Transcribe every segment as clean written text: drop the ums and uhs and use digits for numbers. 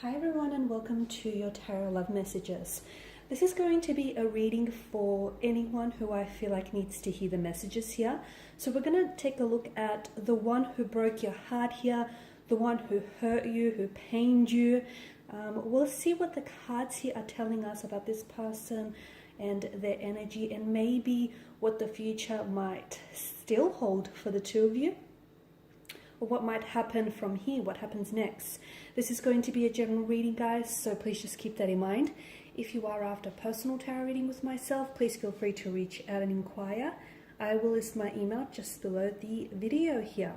Hi everyone and welcome to your Tarot Love Messages. This is going to be a reading for anyone who I feel like needs to hear the messages here. So we're going to take a look at the one who broke your heart here, the one who hurt you, who pained you. We'll see what the cards here are telling us about this person and their energy, and maybe what the future might still hold for the two of you, or what might happen from here, what happens next. This is going to be a general reading, guys, so please just keep that in mind. If you are after personal tarot reading with myself, please feel free to reach out and inquire. I will list my email just below the video here.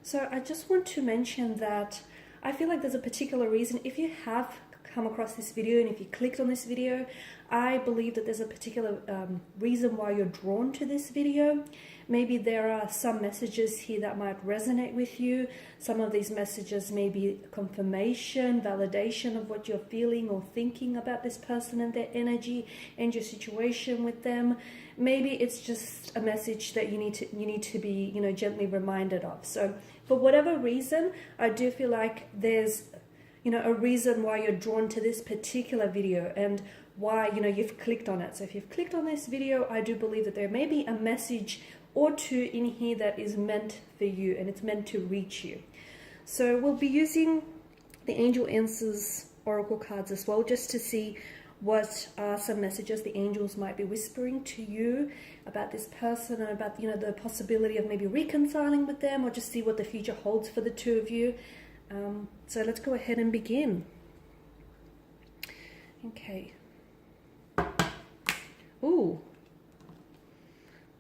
So I just want to mention that I feel like there's a particular reason. If you have come across this video and if you clicked on this video, I believe that there's a particular reason why you're drawn to this video. Maybe there are some messages here that might resonate with you. Some of these messages may be confirmation, validation of what you're feeling or thinking about this person and their energy and your situation with them. Maybe it's just a message that you need to be, gently reminded of. So for whatever reason, I do feel like there's a reason why you're drawn to this particular video and why you've clicked on it. So if you've clicked on this video, I do believe that there may be a message or two in here that is meant for you, and it's meant to reach you. So we'll be using the Angel Answers Oracle cards as well, just to see what are some messages the angels might be whispering to you about this person and about the possibility of maybe reconciling with them, or just see what the future holds for the two of you. So let's go ahead and begin. Okay. Ooh.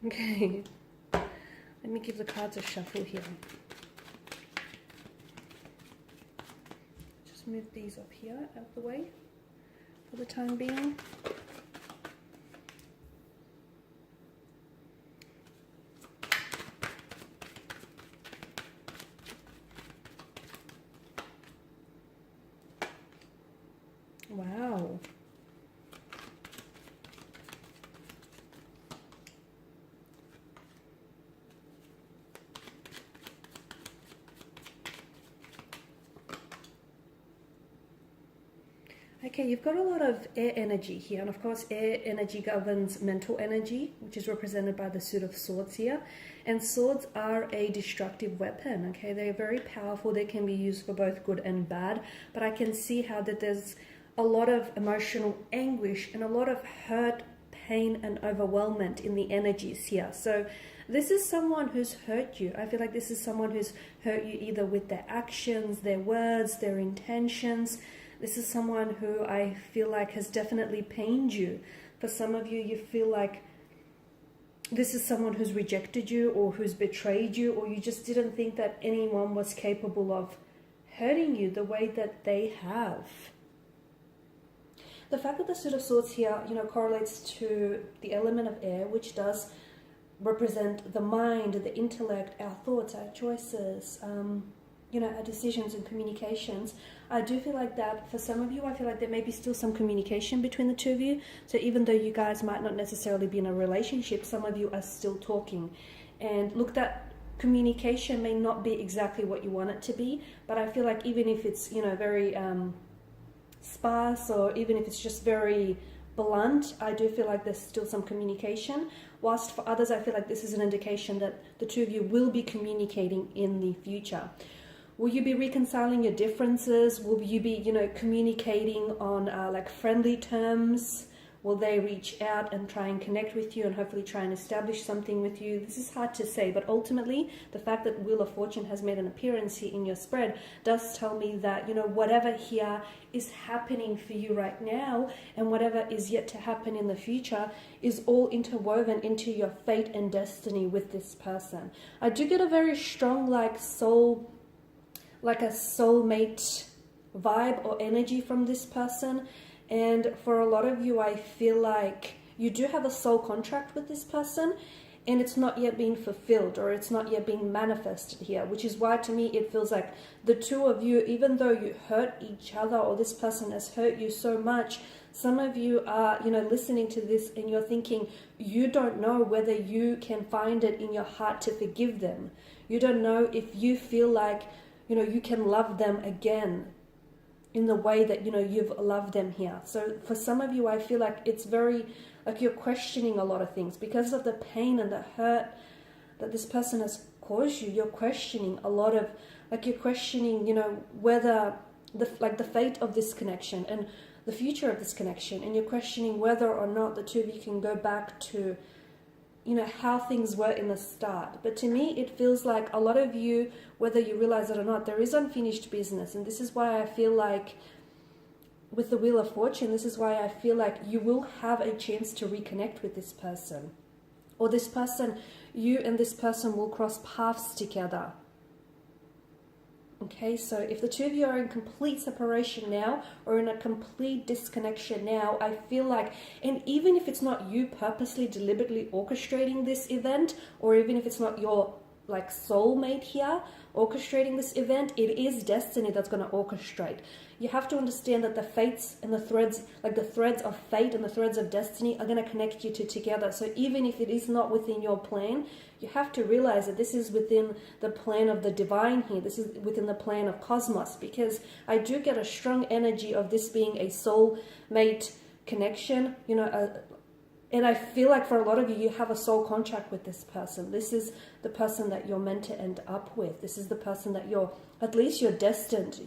Okay. Let me give the cards a shuffle here. Just move these up here out of the way for the time being. Wow. Okay, you've got a lot of air energy here, and of course air energy governs mental energy, which is represented by the suit of swords here. And swords are a destructive weapon, okay? They're very powerful. They can be used for both good and bad, but I can see how that there's a lot of emotional anguish and a lot of hurt, pain, and overwhelmment in the energies here. So this is someone who's hurt you. I feel like this is someone who's hurt you either with their actions, their words, their intentions. This is someone who I feel like has definitely pained you. For some of you, you feel like this is someone who's rejected you or who's betrayed you, or you just didn't think that anyone was capable of hurting you the way that they have. The fact that the Suit of Swords here, correlates to the element of air, which does represent the mind, the intellect, our thoughts, our choices, our decisions and communications. I do feel like that for some of you, I feel like there may be still some communication between the two of you. So even though you guys might not necessarily be in a relationship, some of you are still talking. And look, that communication may not be exactly what you want it to be, but I feel like even if it's, very sparse, or even if it's just very blunt, I do feel like there's still some communication. Whilst for others, I feel like this is an indication that the two of you will be communicating in the future. Will you be reconciling your differences? Will you be, communicating on like friendly terms? Will they reach out and try and connect with you and hopefully try and establish something with you? This is hard to say, but ultimately the fact that Wheel of Fortune has made an appearance here in your spread does tell me that, whatever here is happening for you right now and whatever is yet to happen in the future is all interwoven into your fate and destiny with this person. I do get a very strong like a soulmate vibe or energy from this person. And for a lot of you, I feel like you do have a soul contract with this person, and it's not yet being fulfilled, or it's not yet being manifested here, which is why to me it feels like the two of you, even though you hurt each other or this person has hurt you so much, some of you are, listening to this and you're thinking you don't know whether you can find it in your heart to forgive them. You don't know if you feel like, you can love them again. in the way that, you've loved them here. So for some of you, I feel like it's very, like you're questioning a lot of things because of the pain and the hurt that this person has caused you. You're questioning a lot of, like you're questioning, whether the fate of this connection and the future of this connection, and you're questioning whether or not the two of you can go back to, how things were in the start. But to me, it feels like a lot of you, whether you realize it or not, there is unfinished business. And this is why I feel like with the Wheel of Fortune, this is why I feel like you will have a chance to reconnect with this person. Or this person, you and this person will cross paths together. Okay, so if the two of you are in complete separation now, or in a complete disconnection now, I feel like, and even if it's not you purposely, deliberately orchestrating this event, or even if it's not your soulmate here orchestrating this event, it is destiny that's going to orchestrate. You have to understand that the fates and the threads, the threads of fate and the threads of destiny, are going to connect you two together. So even if it is not within your plan, you have to realize that this is within the plan of the divine here. This is within the plan of cosmos, because I do get a strong energy of this being a soulmate connection, and I feel like for a lot of you, you have a soul contract with this person. This is the person that you're meant to end up with. This is the person that at least you're destined,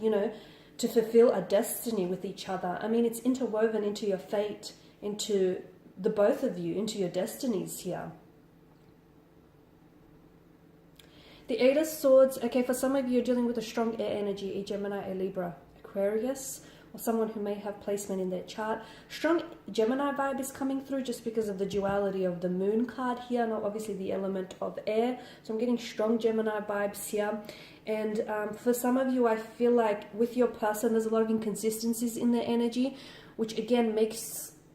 to fulfill a destiny with each other. I mean, it's interwoven into your fate, into the both of you, into your destinies here. The Eight of Swords, okay, for some of you, you're dealing with a strong air energy, a Gemini, a Libra, Aquarius, or someone who may have placement in their chart. Strong Gemini vibe is coming through just because of the duality of the moon card here, not obviously the element of air. So I'm getting strong Gemini vibes here. And for some of you, I feel like with your person, there's a lot of inconsistencies in their energy, which again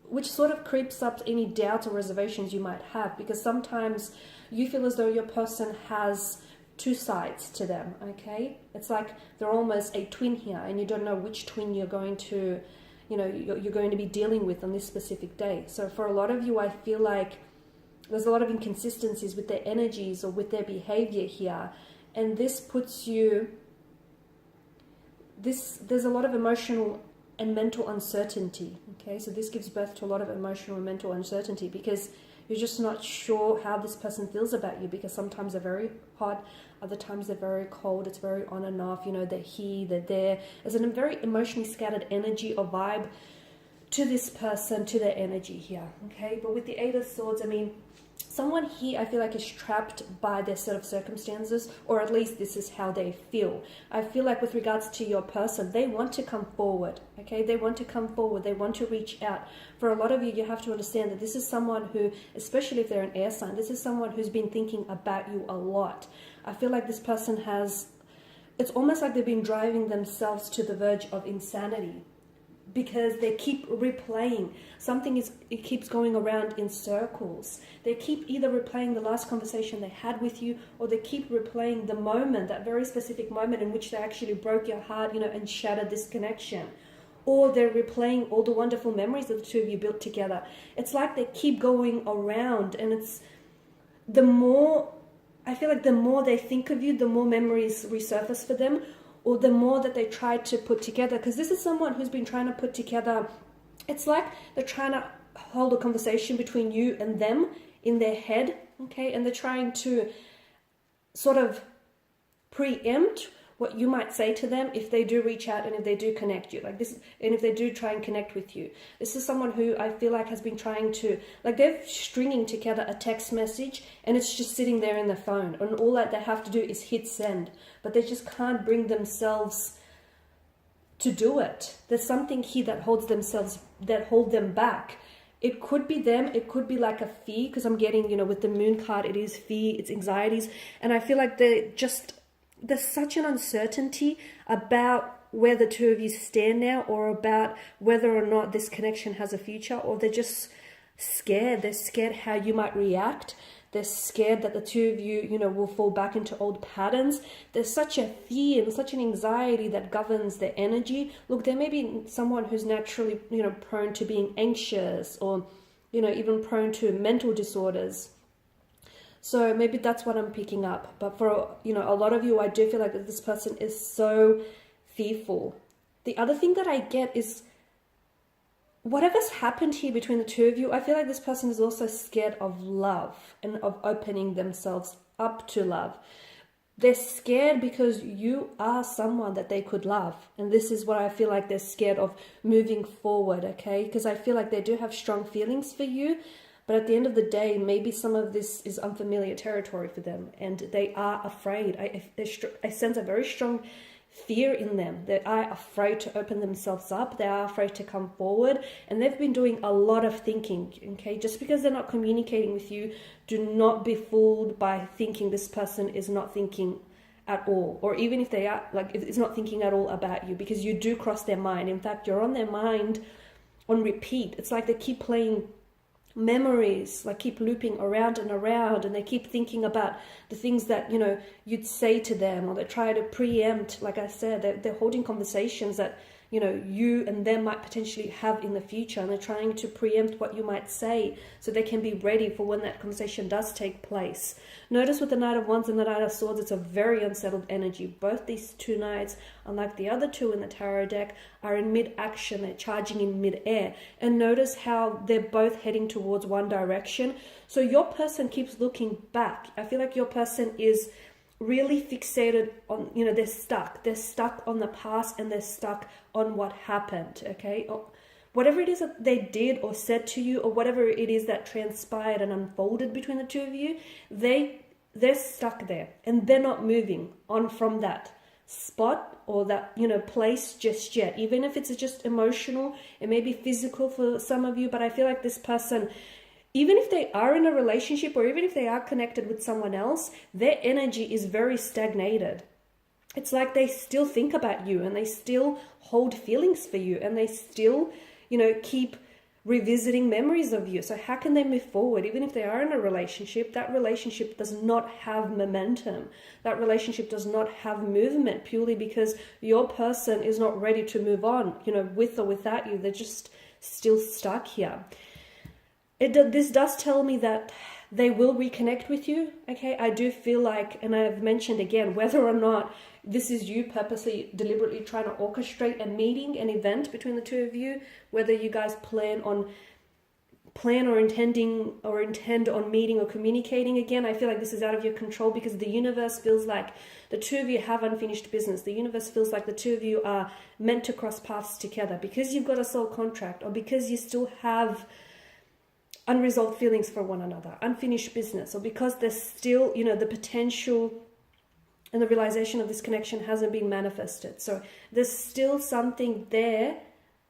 which sort of creeps up any doubts or reservations you might have, because sometimes you feel as though your person has two sides to them, okay? It's like they're almost a twin here, and you don't know which twin you're going to, you're going to be dealing with on this specific day. So for a lot of you, I feel like there's a lot of inconsistencies with their energies or with their behavior here, and this puts you, there's a lot of emotional and mental uncertainty, okay? So this gives birth to a lot of emotional and mental uncertainty, because you're just not sure how this person feels about you, because sometimes they're very hot, other times they're very cold, it's very on and off, they're here, they're there. There's a very emotionally scattered energy or vibe to this person, to their energy here, okay? But with the Eight of Swords, I mean, someone here I feel like is trapped by their set of circumstances, or at least this is how they feel. I feel like with regards to your person, they want to come forward, okay? They want to come forward, they want to reach out. For a lot of you, you have to understand that this is someone who, especially if they're an air sign, this is someone who's been thinking about you a lot. I feel like this person it's almost like they've been driving themselves to the verge of insanity, because they keep replaying. It keeps going around in circles. They keep either replaying the last conversation they had with you, or they keep replaying the moment, that very specific moment in which they actually broke your heart, and shattered this connection. Or they're replaying all the wonderful memories that the two of you built together. It's like they keep going around, and I feel like the more they think of you, the more memories resurface for them, or the more that they try to put together, because this is someone who's been trying to put together, it's like they're trying to hold a conversation between you and them in their head, okay, and they're trying to sort of preempt what you might say to them if they do reach out and if they do connect you, and if they do try and connect with you. This is someone who I feel like has been trying to, they're stringing together a text message, and it's just sitting there in the phone, and all that they have to do is hit send, but they just can't bring themselves to do it. There's something here that hold them back. It could be them, it could be like a fear, because I'm getting, with the moon card, it is fear, it's anxieties, and I feel like there's such an uncertainty about where the two of you stand now, or about whether or not this connection has a future, or they're just scared. They're scared how you might react. They're scared that the two of you, will fall back into old patterns. There's such a fear and such an anxiety that governs their energy. Look, there may be someone who's naturally, prone to being anxious, or, even prone to mental disorders. So maybe that's what I'm picking up. But for, a lot of you, I do feel like that this person is so fearful. The other thing that I get is whatever's happened here between the two of you, I feel like this person is also scared of love and of opening themselves up to love. They're scared because you are someone that they could love. And this is what I feel like they're scared of moving forward, okay? Because I feel like they do have strong feelings for you. But at the end of the day, maybe some of this is unfamiliar territory for them. And they are afraid. I sense a very strong fear in them. They are afraid to open themselves up. They are afraid to come forward, and they've been doing a lot of thinking. Okay, just because they're not communicating with you, do not be fooled by thinking this person is not thinking at all, or even if they are, like, if it's not thinking at all about you, because you do cross their mind. In fact, you're on their mind on repeat. It's like they keep playing memories, like keep looping around and around, and they keep thinking about the things that, you know, you'd say to them, or they try to preempt. Like I said, they're holding conversations that, you know, you and them might potentially have in the future, and they're trying to preempt what you might say so they can be ready for when that conversation does take place. Notice with the Knight of Wands and the Knight of Swords, it's a very unsettled energy. Both these two knights, unlike the other two in the tarot deck, are in mid-action. They're charging in mid-air. And notice how they're both heading towards one direction. So your person keeps looking back. I feel like your person is really fixated on, you know, they're stuck on the past, and they're stuck on what happened, okay? Or whatever it is that they did or said to you, or whatever it is that transpired and unfolded between the two of you, they're stuck there, and they're not moving on from that spot or that, you know, place just yet. Even if it's just emotional, it may be physical for some of you, but I feel like this person, even if they are in a relationship, or even if they are connected with someone else, their energy is very stagnated. It's like they still think about you, and they still hold feelings for you, and they still, you know, keep revisiting memories of you. So how can they move forward? Even if they are in a relationship, that relationship does not have momentum. That relationship does not have movement, purely because your person is not ready to move on, you know, with or without you. They're just still stuck here. This does tell me that they will reconnect with you, okay? I do feel like, and I've mentioned again, whether or not this is you purposely, deliberately trying to orchestrate a meeting, an event between the two of you, whether you guys plan or intend on meeting or communicating again, I feel like this is out of your control, because the universe feels like the two of you have unfinished business. The universe feels like the two of you are meant to cross paths together, because you've got a soul contract, or because you still have unresolved feelings for one another, unfinished business, or because there's still, you know, the potential and the realization of this connection hasn't been manifested. So there's still something there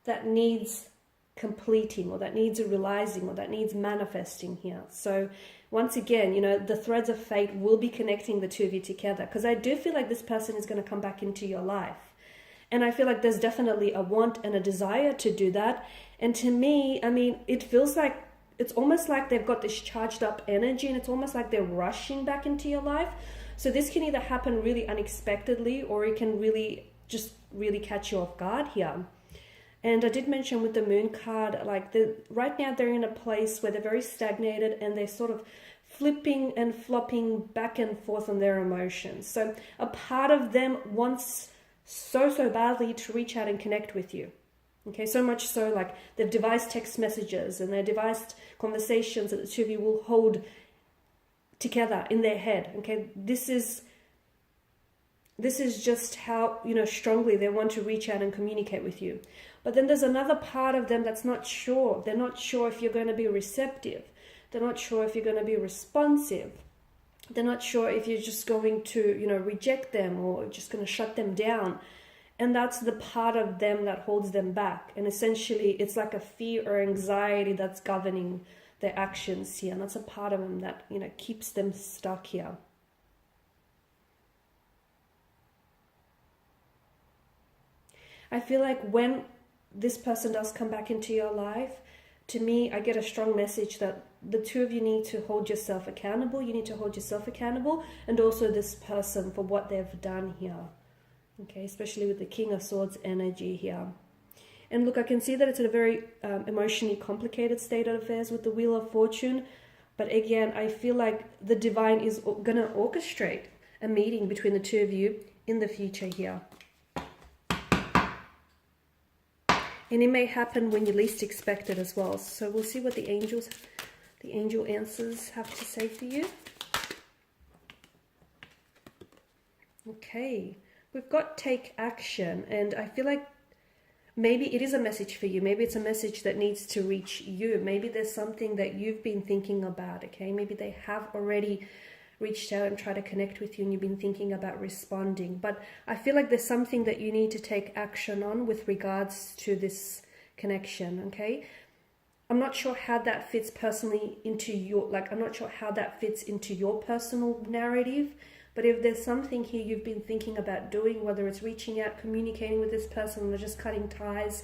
that needs completing, or that needs realizing, or that needs manifesting here. So once again, you know, the threads of fate will be connecting the two of you together, because I do feel like this person is going to come back into your life. And I feel like there's definitely a want and a desire to do that. And to me, I mean, it feels like, it's almost like they've got this charged up energy, and it's almost like they're rushing back into your life. So this can either happen really unexpectedly, or it can really catch you off guard here. And I did mention with the moon card, like right now they're in a place where they're very stagnated, and they're sort of flipping and flopping back and forth on their emotions. So a part of them wants so badly to reach out and connect with you. Okay, so much so, like, they've devised text messages, and they've devised conversations that the two of you will hold together in their head. Okay, this is just how, you know, strongly they want to reach out and communicate with you. But then there's another part of them that's not sure. They're not sure if you're going to be receptive. They're not sure if you're going to be responsive. They're not sure if you're just going to, you know, reject them, or just going to shut them down. And that's the part of them that holds them back. And essentially, it's like a fear or anxiety that's governing their actions here. And that's a part of them that, you know, keeps them stuck here. I feel like when this person does come back into your life, to me, I get a strong message that the two of you need to hold yourself accountable. You need to hold yourself accountable, and also this person for what they've done here. Okay, especially with the King of Swords energy here. And look, I can see that it's a very emotionally complicated state of affairs with the Wheel of Fortune. But again, I feel like the divine is going to orchestrate a meeting between the two of you in the future here. And it may happen when you least expect it as well. So we'll see what the angel answers have to say for you. Okay, we've got take action, and I feel like maybe it is a message for you. Maybe it's a message that needs to reach you. Maybe there's something that you've been thinking about, okay? Maybe they have already reached out and tried to connect with you and you've been thinking about responding. But I feel like there's something that you need to take action on with regards to this connection, okay? I'm not sure how that fits personally into your, I'm not sure how that fits into your personal narrative. But if there's something here you've been thinking about doing, whether it's reaching out, communicating with this person, or just cutting ties,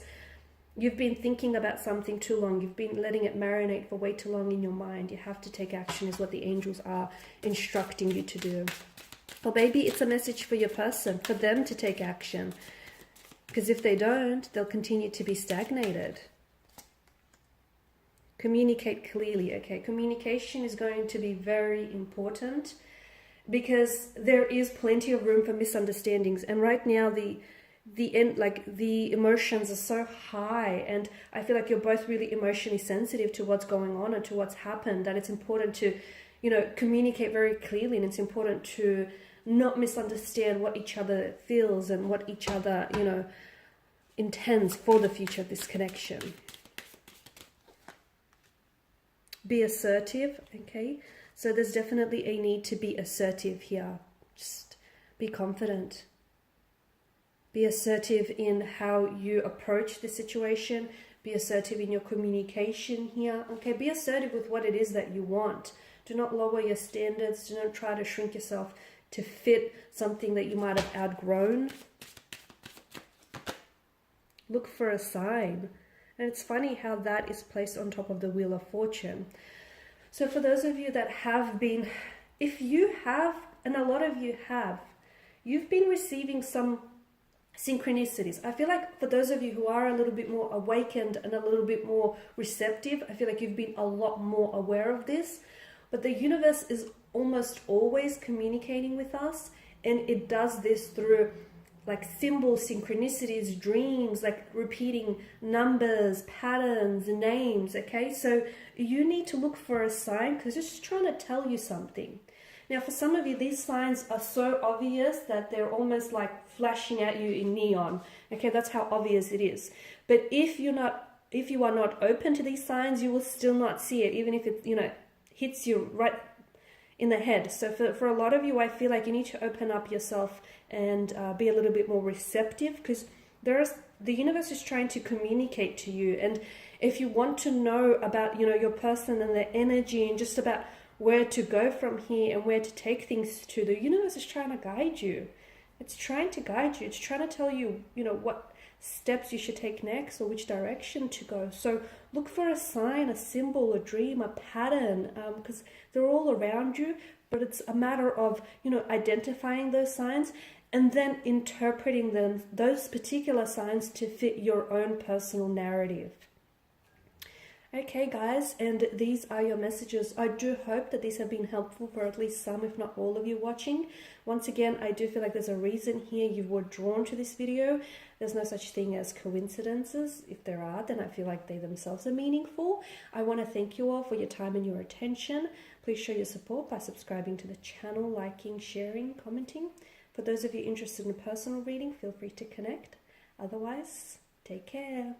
you've been thinking about something too long. You've been letting it marinate for way too long in your mind. You have to take action is what the angels are instructing you to do. Or maybe it's a message for your person, for them to take action. Because if they don't, they'll continue to be stagnated. Communicate clearly, okay? Communication is going to be very important, because there is plenty of room for misunderstandings, and right now the emotions are so high, and I feel like you're both really emotionally sensitive to what's going on and to what's happened, that it's important to, communicate very clearly, and it's important to not misunderstand what each other feels and what each other, intends for the future of this connection. Be assertive, okay? So there's definitely a need to be assertive here. Just be confident. Be assertive in how you approach the situation. Be assertive in your communication here. Okay, be assertive with what it is that you want. Do not lower your standards. Do not try to shrink yourself to fit something that you might have outgrown. Look for a sign. And it's funny how that is placed on top of the Wheel of Fortune. So for those of you that have been, if you have, and a lot of you have, you've been receiving some synchronicities. I feel like for those of you who are a little bit more awakened and a little bit more receptive, I feel like you've been a lot more aware of this. But the universe is almost always communicating with us, and it does this through symbols, synchronicities, dreams, repeating numbers, patterns, names, okay? So you need to look for a sign, because it's just trying to tell you something. Now, for some of you, these signs are so obvious that they're almost like flashing at you in neon, okay? That's how obvious it is. But if you are not open to these signs, you will still not see it, even if it, hits you right in the head. So for a lot of you, I feel like you need to open up yourself and be a little bit more receptive, because the universe is trying to communicate to you. And if you want to know about your person and their energy and just about where to go from here and where to take things to, the universe is trying to guide you. It's trying to guide you. It's trying to tell you what steps you should take next or which direction to go. So look for a sign, a symbol, a dream, a pattern, because they're all around you. But it's a matter of identifying those signs and then interpreting those particular signs to fit your own personal narrative. Okay, guys, and these are your messages. I do hope that these have been helpful for at least some, if not all of you watching. Once again, I do feel like there's a reason here you were drawn to this video. There's no such thing as coincidences. If there are, then I feel like they themselves are meaningful. I want to thank you all for your time and your attention. Please show your support by subscribing to the channel, liking, sharing, commenting. For those of you interested in a personal reading, feel free to connect. Otherwise, take care.